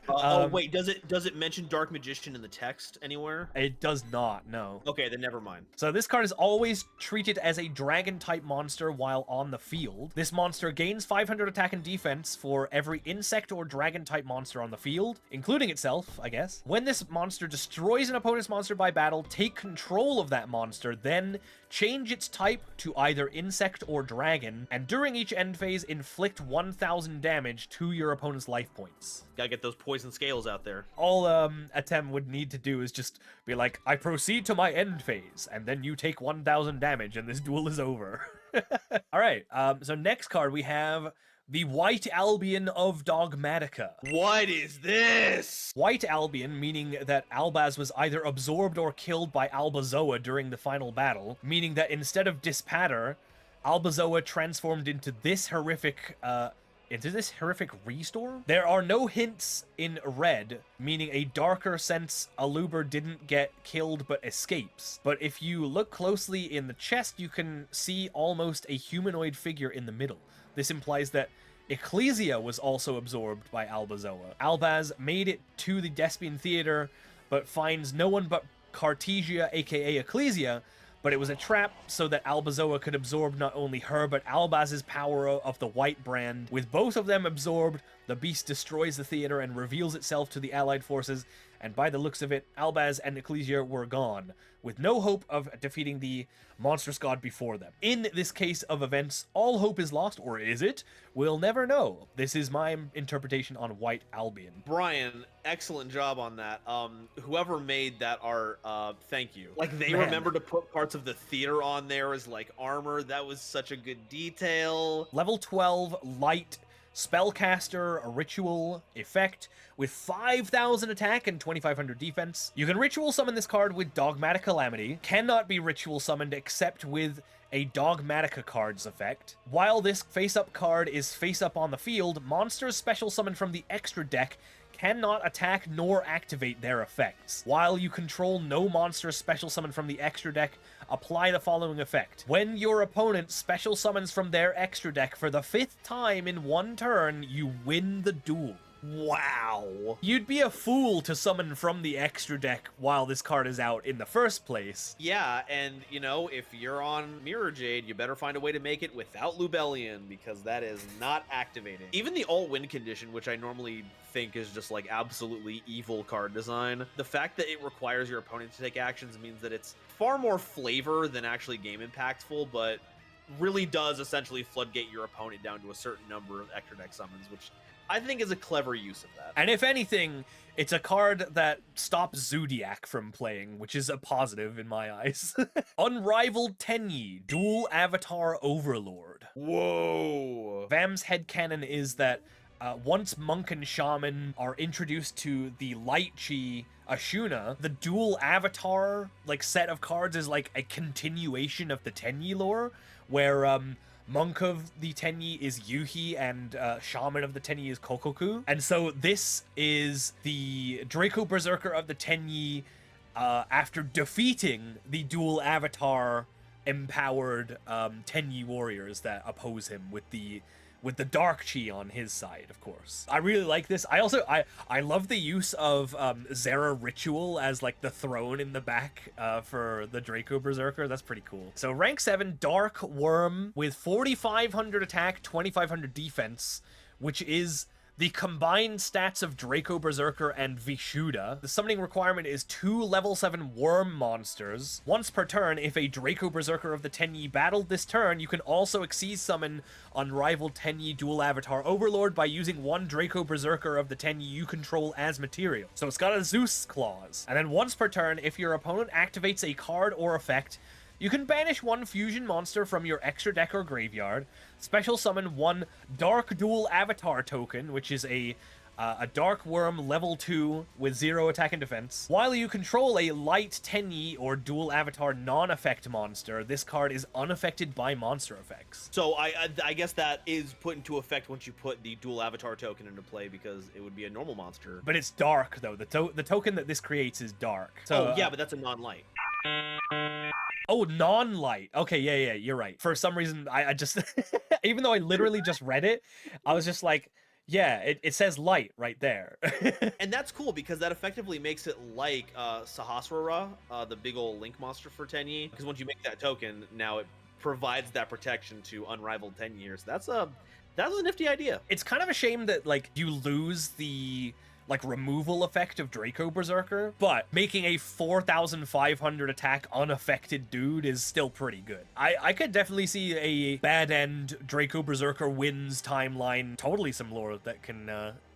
Oh wait, does it mention Dark Magician in the text anywhere? It does not, no. Okay, then never mind. So this card is always treated as a dragon-type monster while on the field. This monster gains 500 attack and defense for every insect or dragon-type monster on the field. field, including itself, I guess. When this monster destroys an opponent's monster by battle, take control of that monster, then change its type to either insect or dragon, and during each end phase, inflict 1000 damage to your opponent's life points. Gotta get those poison scales out there. All Atem would need to do is just be like, I proceed to my end phase, and then you take 1000 damage, and this duel is over. Alright, so next card we have the White Albion of Dogmatica. What is this? White Albion, meaning that Albaz was either absorbed or killed by Albazoa during the final battle, meaning that instead of Dispatter, Albazoa transformed into this horrific restore? There are no hints in red, meaning a darker sense Aluber didn't get killed but escapes. But if you look closely in the chest, you can see almost a humanoid figure in the middle. This implies that Ecclesia was also absorbed by Albazoa. Albaz made it to the Despian Theater, but finds no one but Cartesia, aka Ecclesia, but it was a trap so that Albazoa could absorb not only her, but Albaz's power of the White Brand. With both of them absorbed, the beast destroys the theater and reveals itself to the allied forces, and by the looks of it, Albaz and Ecclesia were gone, with no hope of defeating the monstrous god before them. In this case of events, all hope is lost, or is it? We'll never know. This is my interpretation on White Albion. Brian, excellent job on that. Whoever made that art, thank you. Like, they Man. remembered to put parts of the theater on there as, like, armor. That was such a good detail. Level 12, light, spellcaster, a ritual effect with 5000 attack and 2500 defense. You can ritual summon this card with Dogmatic Calamity, cannot be ritual summoned except with a Dogmatica card's effect. While this face-up card is face-up on the field, monsters special summoned from the extra deck cannot attack nor activate their effects. While you control no monster special summon from the extra deck, apply the following effect. When your opponent special summons from their extra deck for the 5th time in one turn, you win the duel. Wow. You'd be a fool to summon from the extra deck while this card is out in the first place. Yeah, and, you know, if you're on Mirror Jade, you better find a way to make it without Lubellion, because that is not activating. Even the alt-win condition, which I normally think is just, like, absolutely evil card design, the fact that it requires your opponent to take actions means that it's far more flavor than actually game impactful, but really does essentially floodgate your opponent down to a certain number of extra deck summons, which I think is a clever use of that. And if anything, it's a card that stops Zodiac from playing, which is a positive in my eyes. Unrivaled Tenyi, Dual Avatar Overlord. Whoa. Vam's headcanon is that once Monk and Shaman are introduced to the Light Chi Ashuna, the dual avatar like set of cards is like a continuation of the Tenyi lore, where Monk of the Tenyi is Yuhi and Shaman of the Tenyi is Kokoku. And so this is the Draco Berserker of the Tenyi after defeating the dual avatar empowered Tenyi warriors that oppose him with the Dark Chi on his side, of course. I really like this. I love the use of Zera Ritual as like the throne in the back for the Draco Berserker. That's pretty cool. So rank 7, Dark Worm with 4500 attack, 2500 defense, which is the combined stats of Draco Berserker and Vishuda. The summoning requirement is 2 level 7 worm monsters. Once per turn, if a Draco Berserker of the Tenyi battled this turn, you can also Xyz summon Unrivaled Tenyi Dual Avatar Overlord by using 1 Draco Berserker of the Tenyi you control as material. So it's got a Zeus clause. And then once per turn, if your opponent activates a card or effect, you can banish 1 fusion monster from your extra deck or graveyard, special summon 1 Dark Dual Avatar token, which is a Dark Worm level 2 with 0 attack and defense. While you control a Light Tenyi or Dual Avatar non-effect monster, this card is unaffected by monster effects. So I guess that is put into effect once you put the Dual Avatar token into play, because it would be a normal monster. But it's dark, though. The token that this creates is dark. So, yeah, but that's a non-light. Oh, non-light. Okay, yeah, you're right. For some reason, I just, even though I literally just read it, I was just like, yeah, it says light right there. And that's cool, because that effectively makes it like Sahasrara, the big old Link monster for Tenyi. Because once you make that token, now it provides that protection to Unrivaled Tenyi. So that's a nifty idea. It's kind of a shame that, like, you lose the like removal effect of Draco Berserker, but making a 4,500 attack unaffected dude is still pretty good. I could definitely see a bad end Draco Berserker wins timeline, totally some lore that can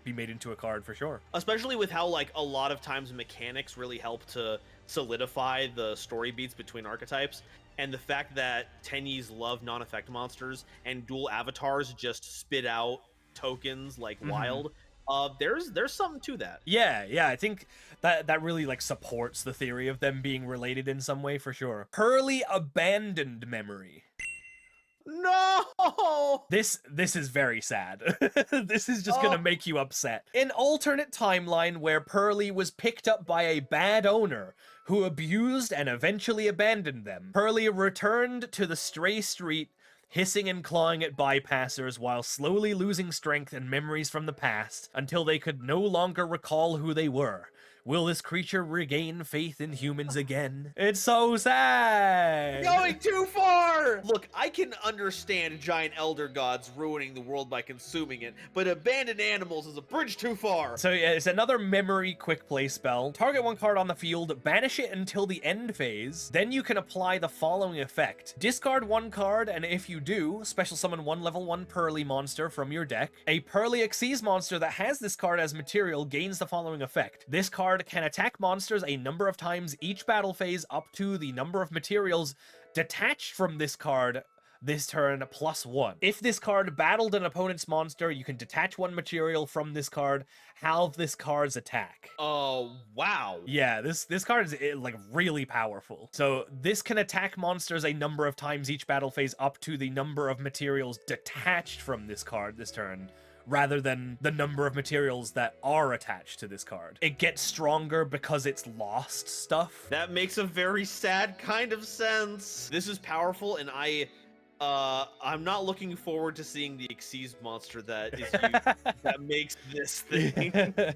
be made into a card for sure. Especially with how like a lot of times mechanics really help to solidify the story beats between archetypes, and the fact that Tenyis love non-effect monsters and dual avatars just spit out tokens like wild. There's something to that. Yeah, I think that really like supports the theory of them being related in some way for sure. Pearly Abandoned Memory. No! This is very sad. This is just gonna make you upset. An alternate timeline where Pearly was picked up by a bad owner who abused and eventually abandoned them. Pearly returned to the stray street, hissing and clawing at bypassers while slowly losing strength and memories from the past until they could no longer recall who they were. Will this creature regain faith in humans again? It's so sad! Going too far! Look, I can understand giant elder gods ruining the world by consuming it, but abandoned animals is a bridge too far. So yeah, it's another memory quick play spell. Target one card on the field, banish it until the end phase, then you can apply the following effect. Discard one card, and if you do, special summon one level 1 Pearly monster from your deck. A Pearly Xyz monster that has this card as material gains the following effect. This card can attack monsters a number of times each battle phase up to the number of materials detached from this card this turn +1. If this card battled an opponent's monster, you can detach one material from this card, halve this card's attack. Oh, wow. Yeah, this card is like really powerful. So this can attack monsters a number of times each battle phase up to the number of materials detached from this card this turn, rather than the number of materials that are attached to this card. It gets stronger because it's lost stuff. That makes a very sad kind of sense. This is powerful, and I'm not looking forward to seeing the Xyz monster that is used that makes this thing.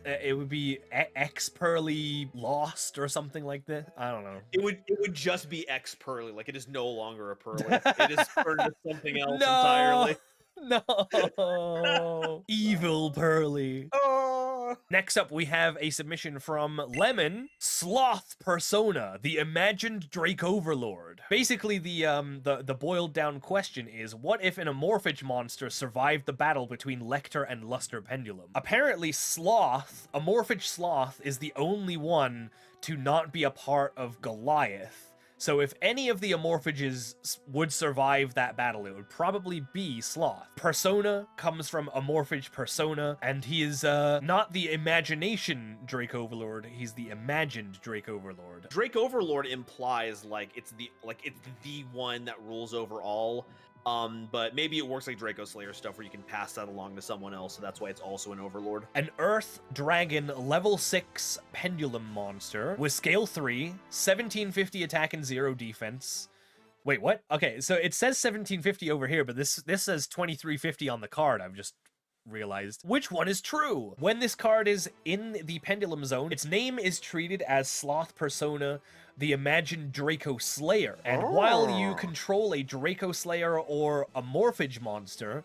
It would be X Pearly Lost or something like that. I don't know. It would just be X Pearly. Like, it is no longer a Pearly. It is turned into something else entirely. No. Evil Pearly. Oh. Next up, we have a submission from Lemon, Sloth Persona, the imagined Drake Overlord. Basically, the boiled down question is, what if an Amorphage monster survived the battle between Lecter and Luster Pendulum? Apparently, Amorphage Sloth is the only one to not be a part of Goliath. So if any of the Amorphages would survive that battle, it would probably be Sloth. Persona comes from Amorphage Persona, and he is not the imagination Drake Overlord, he's the imagined Drake Overlord. Drake Overlord implies like it's the one that rules over all. But maybe it works like Draco Slayer stuff where you can pass that along to someone else, so that's why it's also an Overlord. An Earth Dragon level 6 Pendulum monster with scale 3, 1750 attack and 0 defense. Wait, what? Okay, so it says 1750 over here, but this says 2350 on the card. I've just realized. Which one is true? When this card is in the Pendulum Zone, its name is treated as Sloth Persona, the imagined Draco Slayer. And while you control a Draco Slayer or Amorphage monster,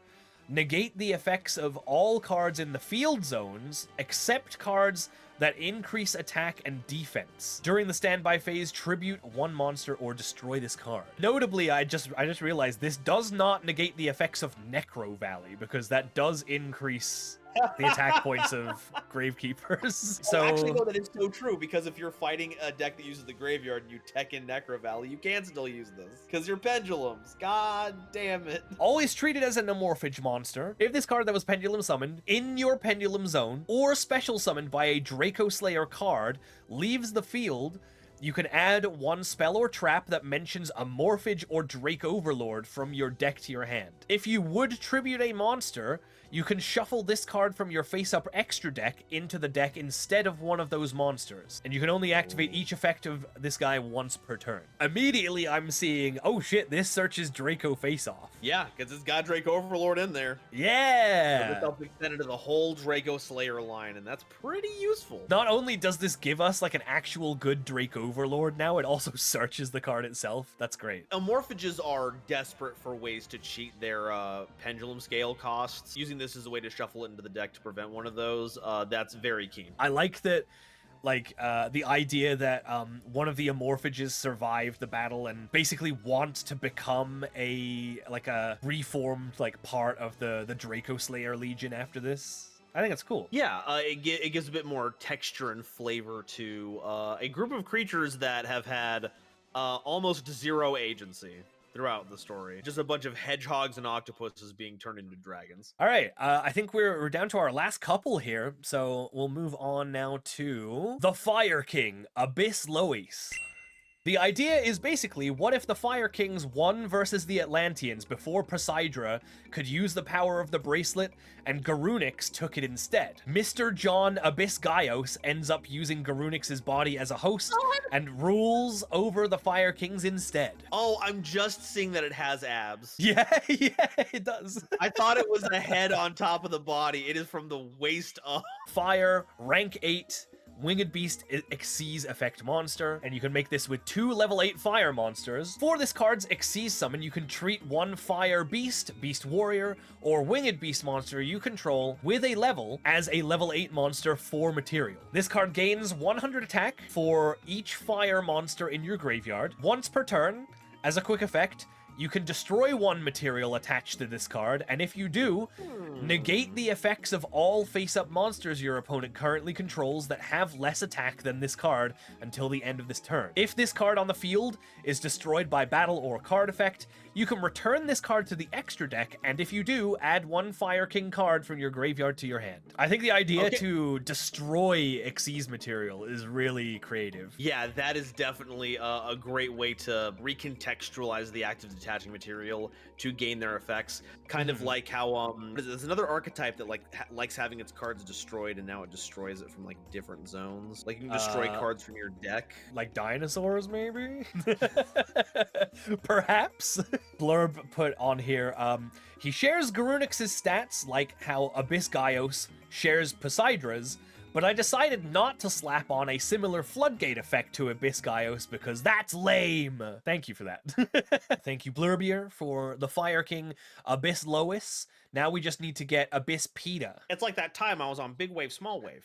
negate the effects of all cards in the field zones, except cards that increase attack and defense. During the standby phase, tribute one monster or destroy this card. Notably, I just realized this does not negate the effects of Necro Valley, because that does increase the attack points of Gravekeepers. So actually, no, that is so true, because if you're fighting a deck that uses the graveyard and you tech in Necro Valley, you can still use this, because you're pendulums. God damn it. Always treat it as an Amorphage monster. If this card that was Pendulum summoned in your Pendulum Zone, or special summoned by a Draco Slayer card, leaves the field, you can add one spell or trap that mentions Amorphage or Drake Overlord from your deck to your hand. If you would tribute a monster, you can shuffle this card from your face-up extra deck into the deck instead of one of those monsters. And you can only activate each effect of this guy once per turn. Immediately, I'm seeing, oh shit, this searches Draco face-off. Yeah, because it's got Draco Overlord in there. Yeah! It's extended to the whole Draco Slayer line, and that's pretty useful. Not only does this give us like an actual good Draco Overlord now. It also searches the card itself. That's great. Amorphages are desperate for ways to cheat their pendulum scale costs. Using this as a way to shuffle it into the deck to prevent one of those, that's very keen. I like that, like, the idea that one of the Amorphages survived the battle and basically wants to become a reformed, like, part of the Draco Slayer Legion after this. I think it's cool. Yeah, it gives a bit more texture and flavor to a group of creatures that have had almost zero agency throughout the story. Just a bunch of hedgehogs and octopuses being turned into dragons. All right, I think we're down to our last couple here, so we'll move on now to the Fire King, Abyss Lois. The idea is basically, what if the Fire Kings won versus the Atlanteans before Poseidra could use the power of the bracelet, and Garunix took it instead? Mr. John Abyss Gaios ends up using Garunix's body as a host and rules over the Fire Kings instead. Oh, I'm just seeing that it has abs. Yeah, it does. I thought it was a head on top of the body. It is from the waist up. Fire, rank 8. Winged Beast Xyz effect monster, and you can make this with 2 level 8 fire monsters. For this card's Xyz summon, you can treat one fire beast, beast warrior, or winged beast monster you control with a level as a level 8 monster for material. This card gains 100 attack for each fire monster in your graveyard. Once per turn, as a quick effect, you can destroy one material attached to this card, and if you do, negate the effects of all face-up monsters your opponent currently controls that have less attack than this card until the end of this turn. If this card on the field is destroyed by battle or card effect, you can return this card to the extra deck, and if you do, add one Fire King card from your graveyard to your hand. I think the idea to destroy Xyz material is really creative. Yeah, that is definitely a great way to recontextualize the active detaching material to gain their effects. Kind of like how there's another archetype that likes having its cards destroyed, and now it destroys it from like different zones. Like you can destroy cards from your deck. Like dinosaurs, maybe? Perhaps? Blurb put on here, he shares Garunix's stats, like how Abyss Gaios shares Poseidra's, but I decided not to slap on a similar floodgate effect to Abyss Gaios because that's lame. Thank you for that. Thank you, Blurbier, for the Fire King Abyss Lois. Now we just need to get Abyss PETA. It's like that time I was on Big Wave, Small Wave.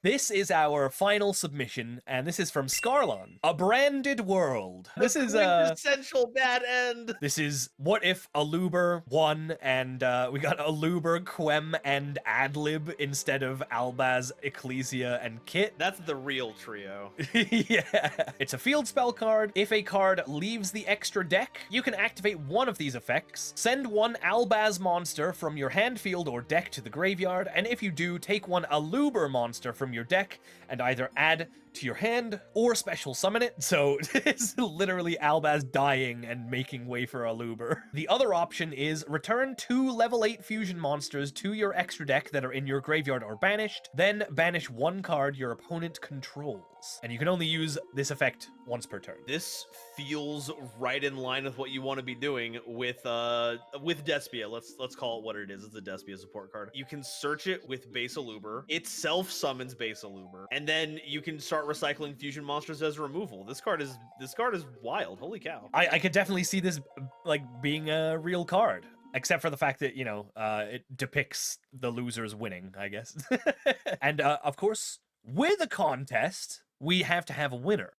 This is our final submission, and this is from Scarlon. A Branded World. This is essential bad end. This is what if Luber won, and we got Luber Quem and Adlib instead of Albaz, Ecclesia, and Kit. That's the real trio. Yeah. It's a field spell card. If a card leaves the extra deck, you can activate one of these effects. Send one Albaz monster from your hand, field, or deck to the graveyard, and if you do, take one Luber monster from your deck and either add to your hand or special summon it. So it's literally Albaz dying and making way for Luber. The other option is return 2 level 8 fusion monsters to your extra deck that are in your graveyard or banished, then banish one card your opponent controls. And you can only use this effect once per turn. This feels right in line with what you want to be doing with Despia. Let's call it what it is. It's a Despia support card. You can search it with base Luber. It self summons base Luber, and then you can start recycling fusion monsters as removal. This card is wild. Holy cow. I could definitely see this like being a real card. Except for the fact that, you know, it depicts the losers winning, I guess. And, of course, with a contest, we have to have a winner.